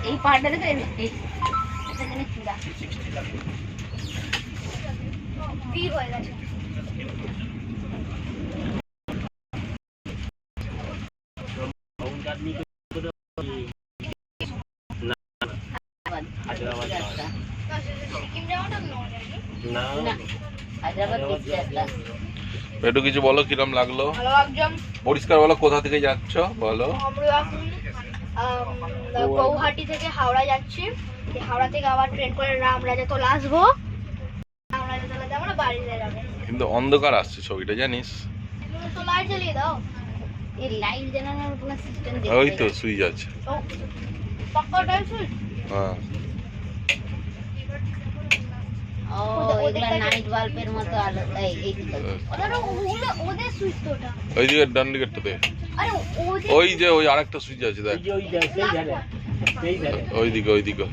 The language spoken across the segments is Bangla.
এই পাহাড়টা দেখে এই এখানে চূড়া ভিড় হয়ে গেছে। সিকিম যাওয়াটা হায়দ্রাবাদ রাস্তা। একটু কিছু বলো, কিরম লাগলো? ভালো একদম পরিষ্কার বলো, কোথা থেকে যাচ্ছ বলো। আমরা এখন গৌহাটি থেকে হাওড়া যাচ্ছি। হাওড়া থেকে আবার ট্রেন করে রামরাজাতলা আসবো। রামরাজাতলা যাবো না বাড়িতে যাবো। কিন্তু অন্ধকার আসছে ছবিটা জানিস। তো লাইট জ্বালিয়ে দাও। এই লাইট জ্বালানোর কোনো সিস্টেম ওই তো সুইচ আছে। পাক্কাটাই সুইচ। হ্যাঁ ও এগুলা নাইট বাল্বের মতো আলো। এই ওদের সুইচ তো ওটা। ওই দিকে ডান দিকেরটাতে আরে ওই যে ওই আরেকটা সুইচ আছে দেখ, ওইদিকে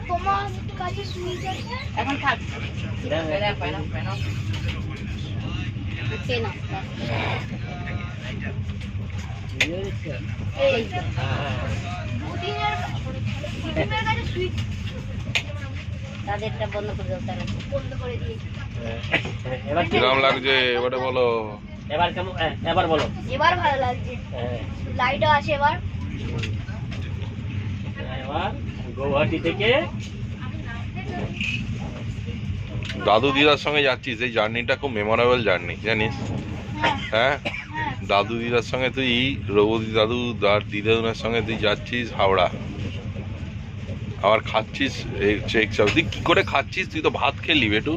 তোমার কাছে সুইচ আছে এখন থাক কেন এই দুদিনের কাছে সুইচ তাদেরটা বন্ধ করে দাও, তারা বন্ধ করে দিয়ে। কিরম লাগছে এবারে বলো। এবার কেমন? এবার বলো। এবার ভালো লাগছে, লাইটও আছে এবার। এবার গৌহাটি থেকে দাদু দিদার সঙ্গে যাচ্ছিস, এই জার্নিটা খুব মেমোরেবল জার্নি জানিস। হ্যাঁ দাদু দিদার সঙ্গে তুই, রঘুদি দাদু দিদার সঙ্গে তুই যাচ্ছিস হাওড়া, আবার খাচ্ছিস এই চেক চাপ। তুই কি করে খাচ্ছিস? তুই তো ভাত খেলি বেটু।